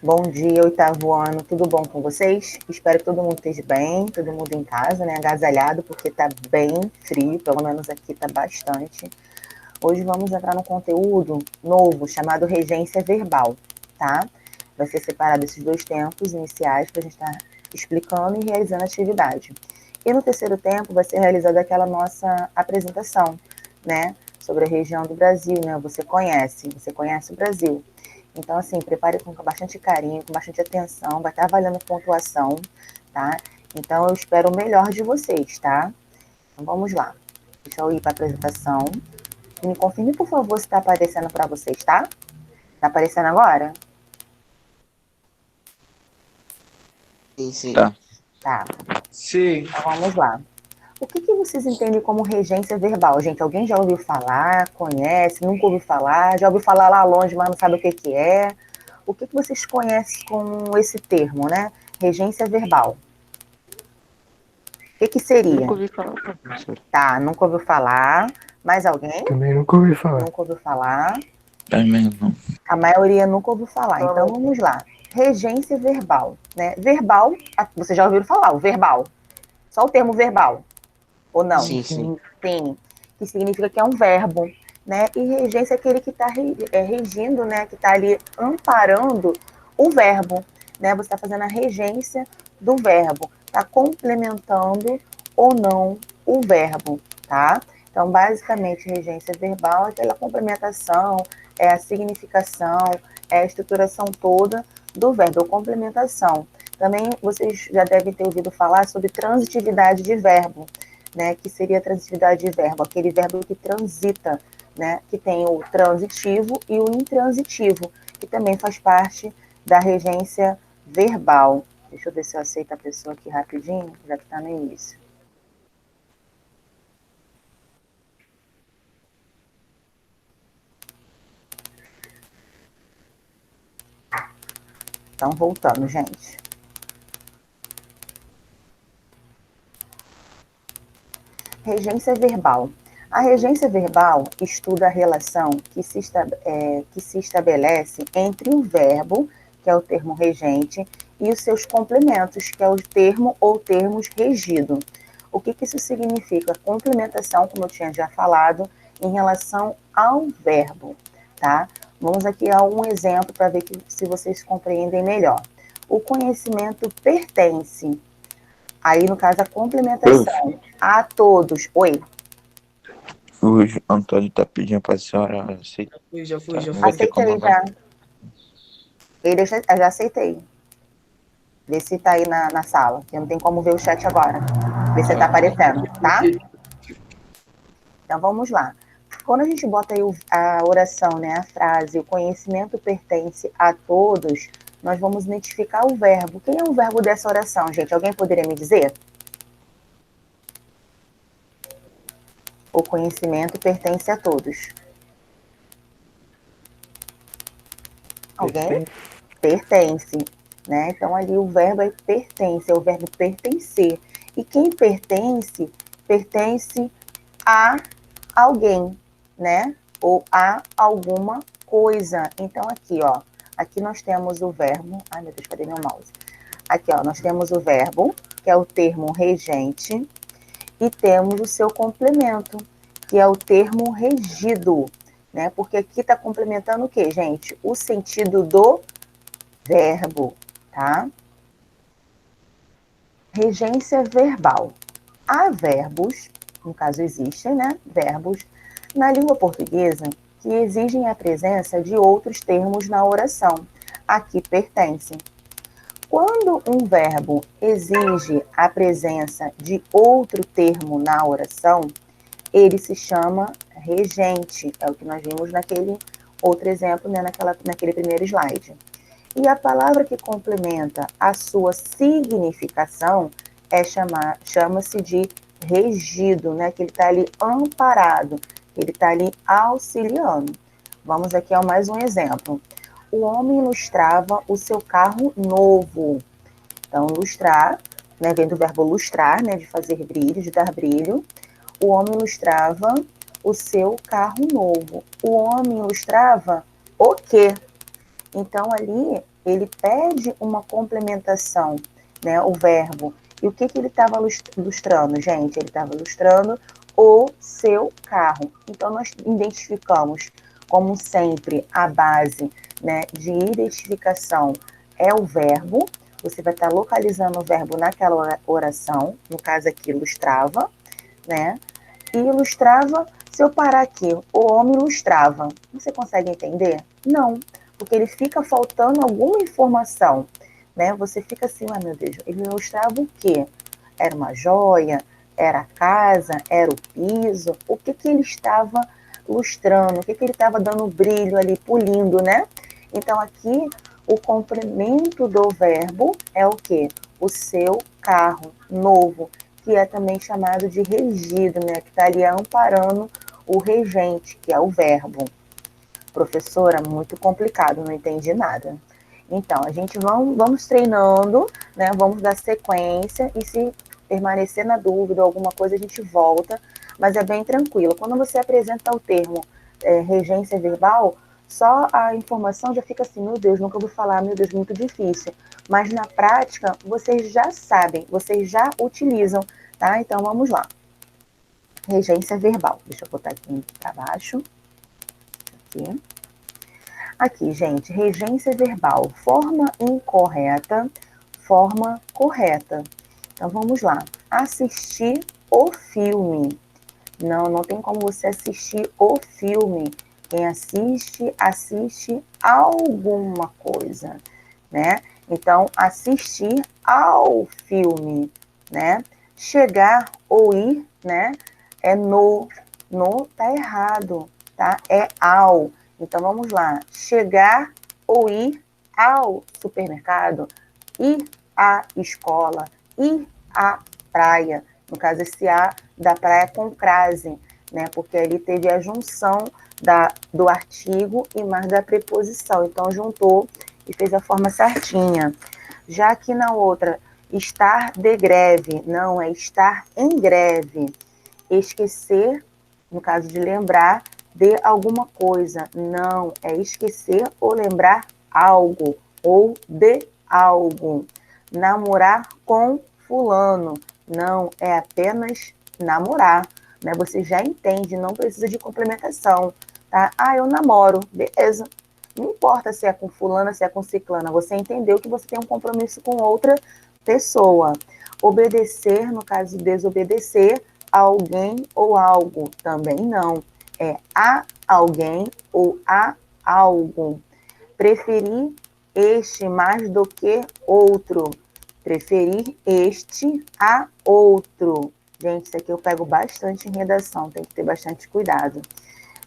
Bom dia, oitavo ano, tudo bom com vocês? Espero que todo mundo esteja bem, todo mundo em casa, né, agasalhado, porque tá bem frio, pelo menos aqui tá bastante. Hoje vamos entrar no conteúdo novo, chamado regência verbal, tá? Vai ser separado esses dois tempos iniciais para a gente estar explicando e realizando a atividade. E no terceiro tempo vai ser realizada aquela nossa apresentação, né, sobre a região do Brasil, né? Você conhece o Brasil. Então, assim, prepare com bastante carinho, com bastante atenção, vai estar avaliando pontuação, tá? Então, eu espero o melhor de vocês, tá? Então, vamos lá. Deixa eu ir para a apresentação. Me confirme, por favor, se está aparecendo para vocês, tá? Está aparecendo agora? Sim, sim. Tá. Tá. Sim. Então, vamos lá. O que vocês entendem como regência verbal? Gente, alguém já ouviu falar, conhece, nunca ouviu falar, já ouviu falar lá longe, mas não sabe o que é? O que vocês conhecem com esse termo, né? Regência verbal. O que seria? Nunca ouvi falar, professor. Tá, nunca ouviu falar. Mais alguém? Também nunca ouvi falar. Nunca ouviu falar. Também não. A maioria nunca ouviu falar. Então vamos lá. Regência verbal, né? Verbal, vocês já ouviram falar, o verbal. Só o termo verbal. Ou não? Sim, sim. Sim. Que significa que é um verbo, né? E regência é aquele que está regindo, né? Que está ali amparando o verbo, né? Você está fazendo a regência do verbo, está complementando ou não o verbo, tá? Então, basicamente, regência verbal é aquela complementação, é a significação, é a estruturação toda do verbo, ou complementação. Também vocês já devem ter ouvido falar sobre transitividade de verbo, né, que seria a transitividade de verbo, aquele verbo que transita, né, que tem o transitivo e o intransitivo, que também faz parte da regência verbal. Deixa eu ver se eu aceito a pessoa aqui rapidinho, já que está no início. Então, voltando, gente. Regência verbal. A regência verbal estuda a relação que se estabelece entre o verbo, que é o termo regente, e os seus complementos, que é o termo ou termos regido. O que isso significa? Complementação, como eu tinha já falado, em relação ao verbo, tá? Vamos aqui a um exemplo para ver se vocês compreendem melhor. O conhecimento pertence. Aí, no caso, a complementação a todos. Oi. O Antônio tá pedindo pra senhora aceitar. Já fui. Não vai ter como Aceitei agora. já. Eu já aceitei. Vê se tá aí na sala, que não tem como ver o chat agora. Vê se tá aparecendo, tá? Então vamos lá. Quando a gente bota aí a oração, né, a frase, o conhecimento pertence a todos, nós vamos identificar o verbo. Quem é o verbo dessa oração, gente? Alguém poderia me dizer? O conhecimento pertence a todos. Alguém? Pertence, né? Então ali o verbo é pertence, é o verbo pertencer. E quem pertence, pertence a alguém, né? Ou a alguma coisa. Então aqui, ó, aqui nós temos o verbo, ai meu Deus, cadê meu mouse? Aqui, ó, nós temos o verbo, que é o termo regente, e temos o seu complemento, que é o termo regido, né? Porque aqui está complementando o quê, gente? O sentido do verbo, tá? Regência verbal. Há verbos, no caso existem, né? Verbos na língua portuguesa que exigem a presença de outros termos na oração. Aqui pertencem. Quando um verbo exige a presença de outro termo na oração, ele se chama regente. É o que nós vimos naquele outro exemplo, né? Naquele primeiro slide. E a palavra que complementa a sua significação chama-se de regido, né? Que ele está ali amparado, ele está ali auxiliando. Vamos aqui a mais um exemplo. O homem lustrava o seu carro novo. Então, lustrar, né? Vem do verbo lustrar, né? De fazer brilho, de dar brilho. O homem lustrava o seu carro novo. O homem lustrava o quê? Então, ali, ele pede uma complementação, né, o verbo. E o que ele estava ilustrando, gente? Ele estava ilustrando o seu carro. Então, nós identificamos, como sempre, a base, né, de identificação é o verbo. Você vai estar localizando o verbo naquela oração, no caso aqui, ilustrava, né? E ilustrava, se eu parar aqui, o homem ilustrava. Você consegue entender? Não, porque ele fica faltando alguma informação, né? Você fica assim, ah, meu Deus, ele ilustrava o quê? Era uma joia? Era a casa? Era o piso? O que ele estava lustrando? O que ele estava dando brilho ali, polindo, né? Então, aqui, o complemento do verbo é o quê? O seu carro novo, que é também chamado de regido, né? Que está ali amparando o regente, que é o verbo. Professora, muito complicado, não entendi nada. Então, a gente vamos treinando, né? Vamos dar sequência e se permanecer na dúvida, alguma coisa, a gente volta, mas é bem tranquilo. Quando você apresenta o termo regência verbal, só a informação já fica assim, meu Deus, nunca ouvi falar, meu Deus, muito difícil. Mas na prática, vocês já sabem, vocês já utilizam, tá? Então, vamos lá. Regência verbal. Deixa eu botar aqui para baixo. Aqui. Aqui, gente, regência verbal, forma incorreta, forma correta. Então, vamos lá. Assistir o filme. Não tem como você assistir o filme. Quem assiste, assiste alguma coisa, né? Então, assistir ao filme, né? Chegar ou ir, né? É no tá errado, tá? É ao. Então, vamos lá. Chegar ou ir ao supermercado, ir à escola, ir à praia. No caso, esse A da praia com crase, né? Porque ali teve a junção do artigo e mais da preposição. Então, juntou e fez a forma certinha. Já aqui na outra, estar de greve. Não, é estar em greve. Esquecer, no caso de lembrar, de alguma coisa. Não, é esquecer ou lembrar algo, ou de algo. Namorar com fulano. Não, é apenas namorar, né? Você já entende, não precisa de complementação, tá? Ah, eu namoro, beleza. Não importa se é com fulana, se é com ciclana, você entendeu que você tem um compromisso com outra pessoa. Obedecer, no caso de desobedecer, a alguém ou algo, também não. É a alguém ou a algo. Preferir este mais do que outro. Preferir este a outro. Gente, isso aqui eu pego bastante em redação, tem que ter bastante cuidado.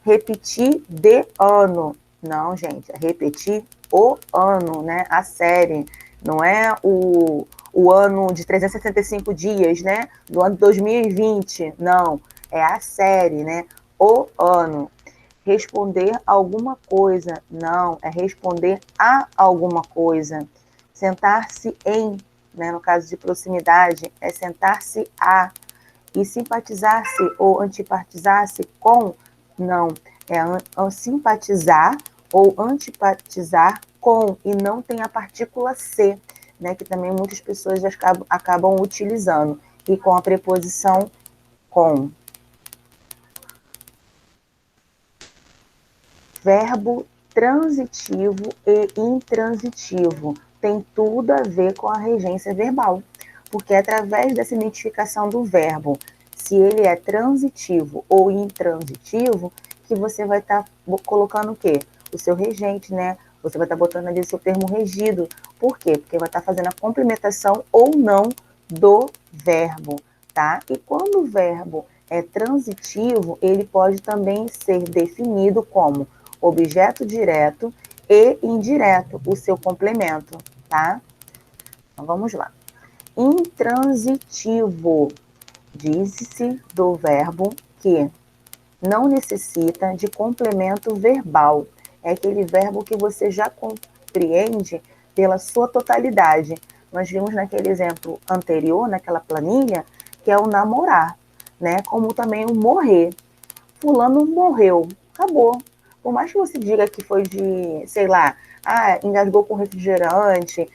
Repetir de ano. Não, gente, é repetir o ano, né? A série. Não é o ano de 365 dias, né? Do ano de 2020. Não, é a série, né? O ano. Responder alguma coisa. Não, é responder a alguma coisa. Sentar-se em, né, no caso de proximidade, é sentar-se a. E simpatizar-se ou antipatizar-se com, não, é simpatizar ou antipatizar com, e não tem a partícula se, né, que também muitas pessoas acabam utilizando, e com a preposição com. Verbo transitivo e intransitivo tem tudo a ver com a regência verbal, porque é através dessa identificação do verbo, se ele é transitivo ou intransitivo, que você vai estar colocando o quê? O seu regente, né? Você vai estar botando ali o seu termo regido. Por quê? Porque vai estar fazendo a complementação ou não do verbo, tá? E quando o verbo é transitivo, ele pode também ser definido como objeto direto e indireto, o seu complemento, tá? Então, vamos lá. Intransitivo. Diz-se do verbo que não necessita de complemento verbal. É aquele verbo que você já compreende pela sua totalidade. Nós vimos naquele exemplo anterior, naquela planilha, que é o namorar, né? Como também o morrer. Fulano morreu. Acabou. Por mais que você diga que foi de, sei lá, engasgou com refrigerante,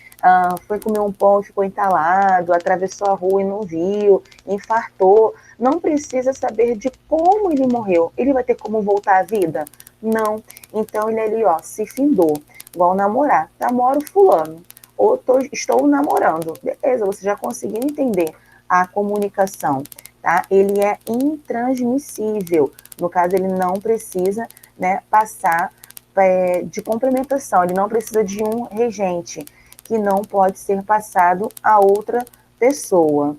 foi comer um pão e ficou entalado, atravessou a rua e não viu, infartou, não precisa saber de como ele morreu. Ele vai ter como voltar à vida? Não. Então ele ali, ó, se findou. Igual namorar. Namoro fulano. Ou estou namorando. Beleza, você já conseguiu entender a comunicação, tá? Ele é intransmissível. No caso, ele não precisa, né, passar de complementação. Ele não precisa de um regente, que não pode ser passado a outra pessoa.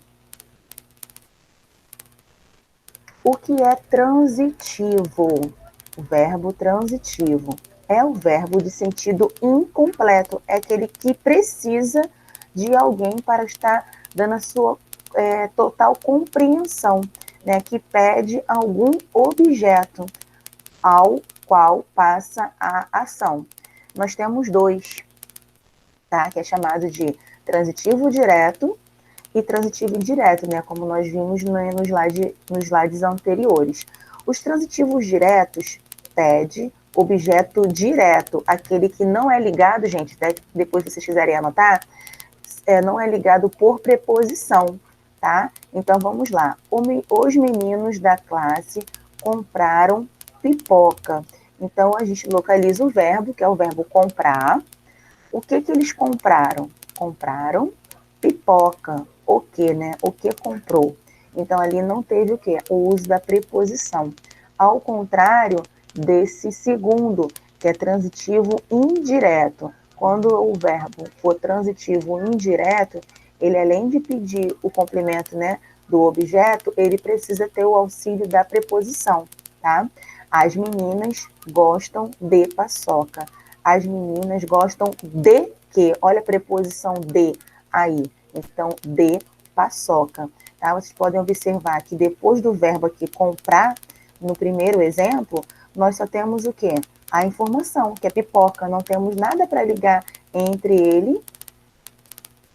O que é transitivo? O verbo transitivo é o verbo de sentido incompleto, é aquele que precisa de alguém para estar dando a sua total compreensão, né, que pede algum objeto ao qual passa a ação. Nós temos dois, tá, que é chamado de transitivo direto e transitivo indireto, né, como nós vimos nos slides anteriores. Os transitivos diretos pede objeto direto, aquele que não é ligado, gente, até depois vocês quiserem anotar, não é ligado por preposição, tá? Então vamos lá. Os meninos da classe compraram pipoca. Então a gente localiza o verbo, que é o verbo comprar. O que eles compraram? Compraram pipoca. O que, né? O que comprou? Então ali não teve o quê? O uso da preposição. Ao contrário desse segundo, que é transitivo indireto. Quando o verbo for transitivo indireto, ele além de pedir o complemento, né, do objeto, ele precisa ter o auxílio da preposição, tá? As meninas gostam de paçoca. As meninas gostam de quê? Olha a preposição de aí. Então, de paçoca. Tá? Vocês podem observar que depois do verbo aqui comprar, no primeiro exemplo, nós só temos o quê? A informação, que é pipoca. Não temos nada para ligar entre ele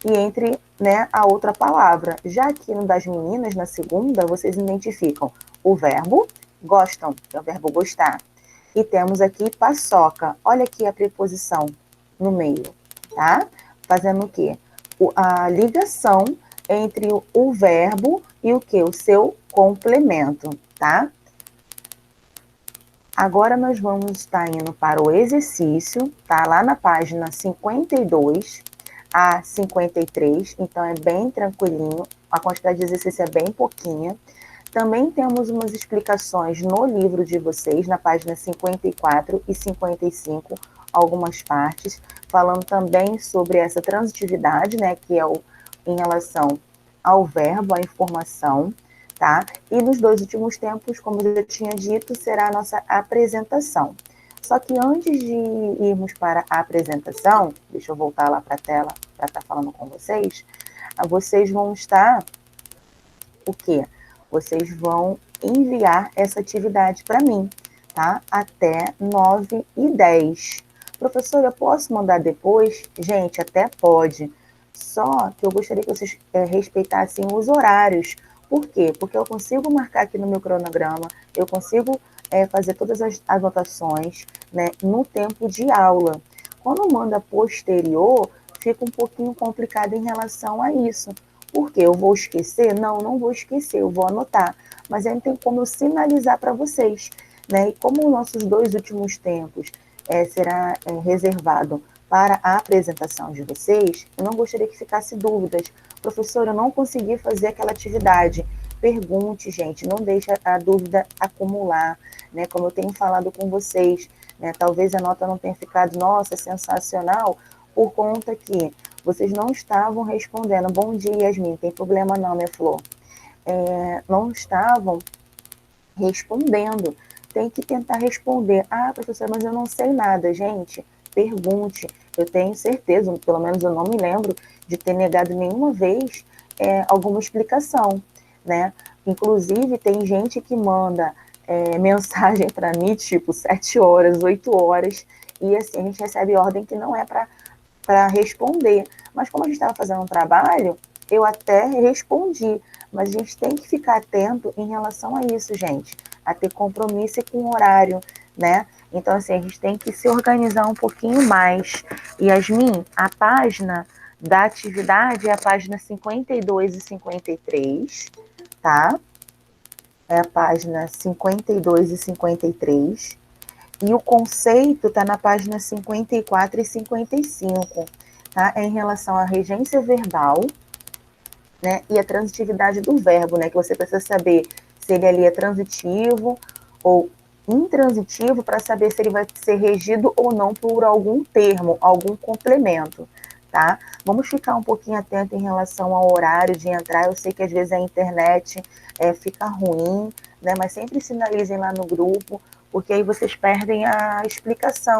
e entre, né, a outra palavra. Já aqui no das meninas, na segunda, vocês identificam o verbo gostam, que é o verbo gostar. E temos aqui paçoca. Olha aqui a preposição no meio, tá? Fazendo o quê? A ligação entre o verbo e o quê? O seu complemento, tá? Agora nós vamos estar indo para o exercício, tá? Lá na página 52 a 53, então é bem tranquilinho, a quantidade de exercício é bem pouquinha. Também temos umas explicações no livro de vocês, na página 54 e 55, algumas partes, falando também sobre essa transitividade, né, que é em relação ao verbo, à informação, tá? E nos dois últimos tempos, como eu já tinha dito, será a nossa apresentação. Só que antes de irmos para a apresentação, deixa eu voltar lá para a tela para estar falando com vocês, vocês vão estar, o quê? Vocês vão enviar essa atividade para mim, tá? Até 9h10. Professora, eu posso mandar depois? Gente, até pode. Só que eu gostaria que vocês respeitassem os horários. Por quê? Porque eu consigo marcar aqui no meu cronograma, eu consigo fazer todas as anotações, né, no tempo de aula. Quando manda posterior, fica um pouquinho complicado em relação a isso. Por quê? Eu vou esquecer? Não, não vou esquecer, eu vou anotar. Mas aí não tem como eu sinalizar para vocês, né? E como os nossos dois últimos tempos será reservado para a apresentação de vocês, eu não gostaria que ficasse dúvidas. Professor, eu não consegui fazer aquela atividade. Pergunte, gente, não deixe a dúvida acumular, né? Como eu tenho falado com vocês, né? Talvez a nota não tenha ficado, nossa, sensacional, por conta que vocês não estavam respondendo. Bom dia, Yasmin, tem problema não, minha flor. Não estavam respondendo. Tem que tentar responder. Ah, professora, mas eu não sei nada. Gente, pergunte. Eu tenho certeza, pelo menos eu não me lembro de ter negado nenhuma vez alguma explicação, né? Inclusive, tem gente que manda mensagem para mim, tipo, 7 horas, 8 horas, e assim, a gente recebe ordem que não é para responder. Mas como a gente estava fazendo um trabalho, eu até respondi. Mas a gente tem que ficar atento em relação a isso, gente. A ter compromisso com o horário, né? Então, assim, a gente tem que se organizar um pouquinho mais. Yasmin, a página da atividade é a página 52 e 53, tá? É a página 52 e 53. E o conceito está na página 54 e 55, tá? É em relação à regência verbal, né? E a transitividade do verbo, né? Que você precisa saber se ele ali é transitivo ou intransitivo para saber se ele vai ser regido ou não por algum termo, algum complemento, tá? Vamos ficar um pouquinho atento em relação ao horário de entrar. Eu sei que às vezes a internet fica ruim, né? Mas sempre sinalizem lá no grupo, porque aí vocês perdem a explicação,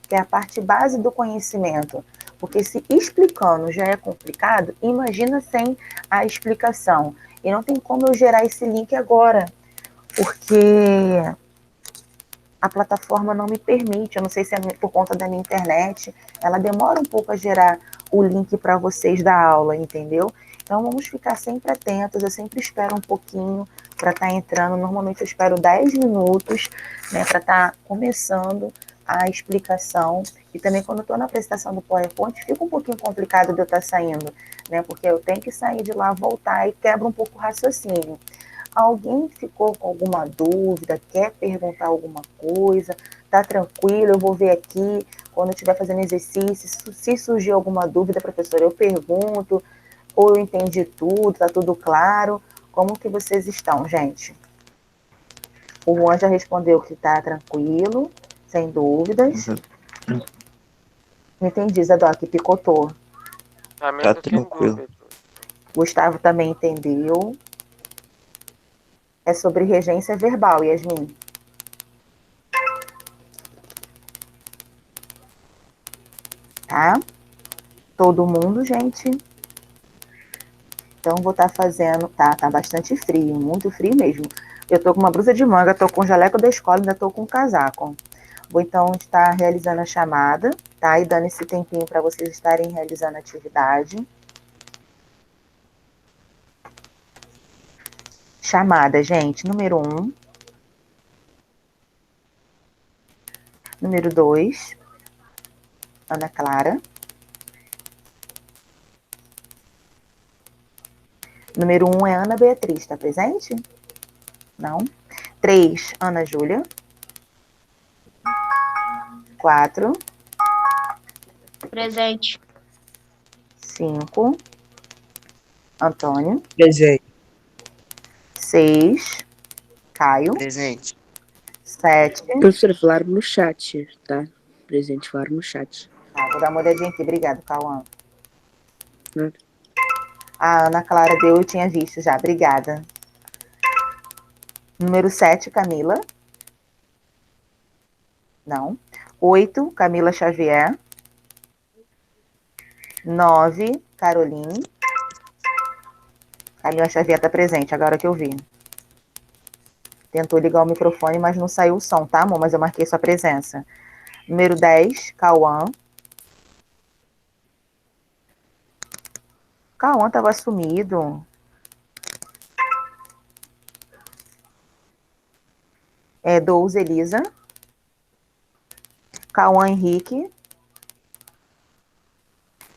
que é a parte base do conhecimento. Porque se explicando já é complicado, imagina sem a explicação. E não tem como eu gerar esse link agora, porque a plataforma não me permite. Eu não sei se é por conta da minha internet, ela demora um pouco a gerar o link para vocês da aula, entendeu? Então vamos ficar sempre atentos. Eu sempre espero um pouquinho para estar entrando. Normalmente eu espero 10 minutos, né, para estar começando a explicação. E também quando eu estou na apresentação do PowerPoint, fica um pouquinho complicado de eu estar saindo, né? Porque eu tenho que sair de lá, voltar e quebra um pouco o raciocínio. Alguém ficou com alguma dúvida, quer perguntar alguma coisa? Tá tranquilo, eu vou ver aqui quando eu estiver fazendo exercício. Se surgir alguma dúvida, professora, eu pergunto, ou eu entendi tudo, tá tudo claro. Como que vocês estão, gente? O Juan já respondeu que tá tranquilo, sem dúvidas. Não entendi, Zadok, picotou. Tá tranquilo. Gustavo também entendeu. É sobre regência verbal, Yasmin. Tá? Todo mundo, gente. Então, vou estar fazendo. Tá bastante frio, muito frio mesmo. Eu tô com uma blusa de manga, tô com o jaleco da escola, ainda tô com um casaco. Vou então estar realizando a chamada, tá? E dando esse tempinho para vocês estarem realizando a atividade. Chamada, gente. Número 1. Número 2. Ana Clara. Número 1 é Ana Beatriz, tá presente? Não. 3, Ana Júlia. 4. Presente. 5, Antônio. Presente. 6, Caio. Presente. 7. Professora, falaram no chat, tá? Presente, falaram no chat. Tá, vou dar uma olhadinha aqui. Obrigado, Cauã. Né? A Ana Clara deu, eu tinha visto já. Obrigada. Número 7, Camila. Não. 8, Camila Xavier. 9, Caroline. Camila Xavier está presente, agora que eu vi. Tentou ligar o microfone, mas não saiu o som, tá, amor? Mas eu marquei sua presença. Número 10, Cauã. Cauã estava sumido. É 12, Elisa. Cauã Henrique.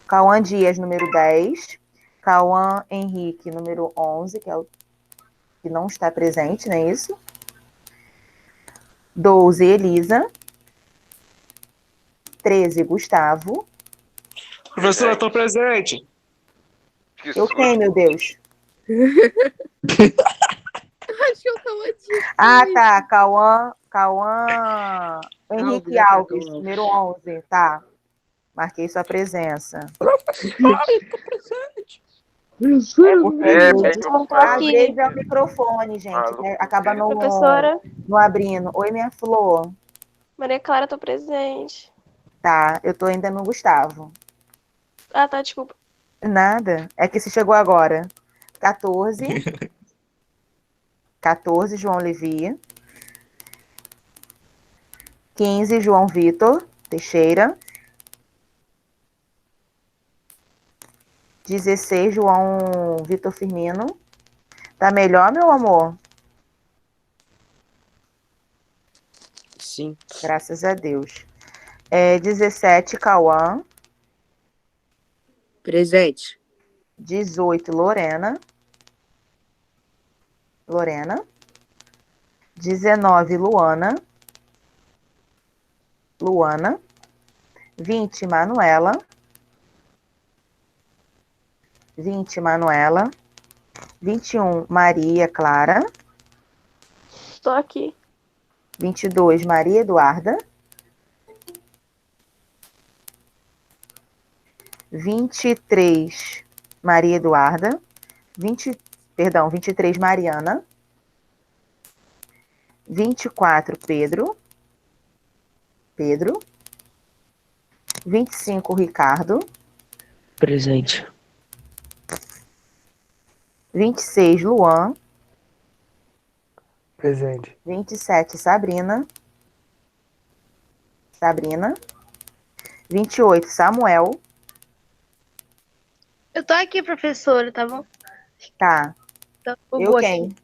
Cauã Dias, número 10. Cauã Henrique, número 11, que é o que não está presente, não é isso? 12, Elisa. 13, Gustavo. Professora, estou presente. Eu quem, meu Deus? Acho que eu tava difícil. Ah, tá. Cauã Henrique Alves, Alves, Alves. número 11, tá. Marquei sua presença. É porque às vezes é o microfone, gente, né? Acaba Professora, no abrindo. Oi, minha flor. Maria Clara, tô presente. Tá, eu tô ainda no Gustavo. Ah, tá, desculpa. Nada. É que se chegou agora. 14. 14, João Levi. 15, João Vitor Teixeira. 16, João Vitor Firmino. Tá melhor, meu amor? Sim. Graças a Deus. 17, Cauã. Presente. 18, Lorena. 19, Luana. 20, Manuela. 21, Maria Clara. Tô aqui. 22, Maria Eduarda. 23, Maria Eduarda. 23, Mariana. 24, Pedro. 25, Ricardo. Presente. 26, Luan. Presente. 27, Sabrina. 28, Samuel. Eu tô aqui, professora, tá bom? Tá. Então, Eu quem?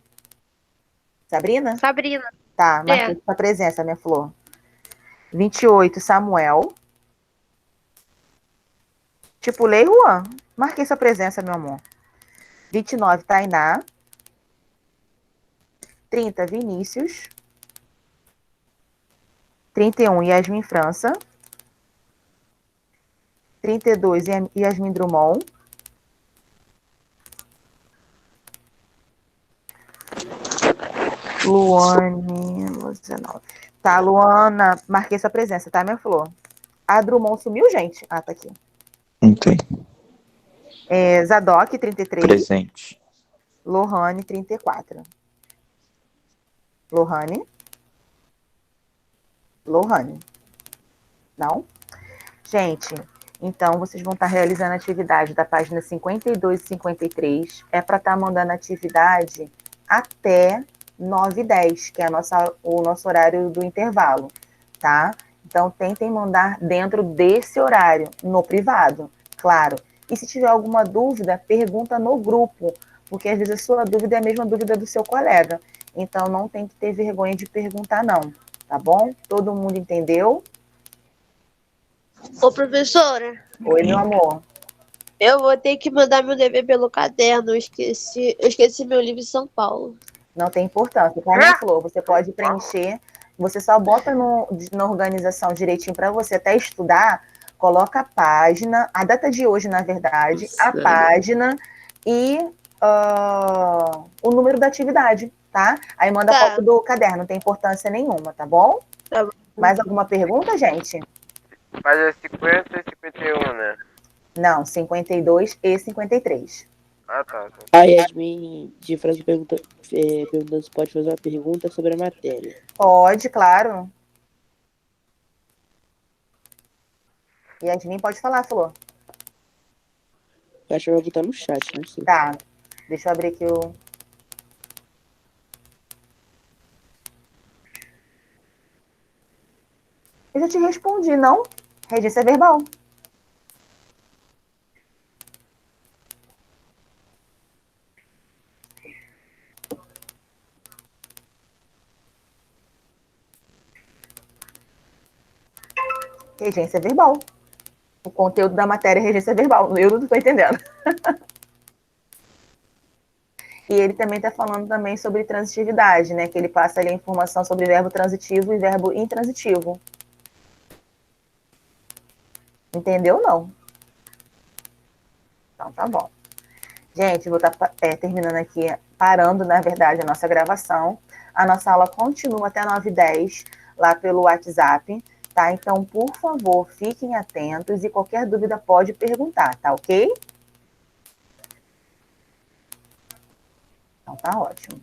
Sabrina? Sabrina. Tá, marquei sua presença, minha flor. 28, Samuel. Estipulei, Juan. Marquei sua presença, meu amor. 29, Tainá. 30, Vinícius. 31, Yasmin França. 32, Yasmin Drummond. Luane, 19. Tá, Luana, marquei sua presença, tá, minha flor? A Drummond sumiu, gente? Ah, tá aqui. Não tem. Zadok, 33. Presente. Lohane, 34. Lohane. Não? Gente, então vocês vão estar realizando a atividade da página 52 e 53. É para estar mandando atividade até 9h10, que é o nosso horário do intervalo, tá? Então, tentem mandar dentro desse horário, no privado, claro. E se tiver alguma dúvida, pergunta no grupo, porque às vezes a sua dúvida é a mesma dúvida do seu colega. Então, não tem que ter vergonha de perguntar, não, tá bom? Todo mundo entendeu? Ô, professora, Oi, meu amor. eu vou ter que mandar meu dever pelo caderno. Eu esqueci meu livro em São Paulo. Não tem importância, tá, minha flor? Você pode preencher, você só bota na organização direitinho para você até estudar, coloca a página, a data de hoje, na verdade, a Nossa. página e o número da atividade, tá? Aí manda Tá. foto do caderno, não tem importância nenhuma, tá bom? Tá bom. Mais alguma pergunta, gente? Mas é 50 e 51, né? Não, 52 e 53. Ah, tá. A Yasmin de França perguntando se pode fazer uma pergunta sobre a matéria. Pode, claro. Yasmin, pode falar, Flor. Eu acho que vai botar no chat, não sei. Tá, deixa eu abrir aqui o... Eu já te respondi, não? Regência verbal. Regência verbal. O conteúdo da matéria é regência verbal. Eu não estou entendendo. E ele também está falando também sobre transitividade, né? Que ele passa ali a informação sobre verbo transitivo e verbo intransitivo. Entendeu, não? Então, tá bom. Gente, vou estar terminando aqui, parando, na verdade, a nossa gravação. A nossa aula continua até 9h10, lá pelo WhatsApp, tá? Então, por favor, fiquem atentos e qualquer dúvida pode perguntar, tá ok? Então, tá ótimo.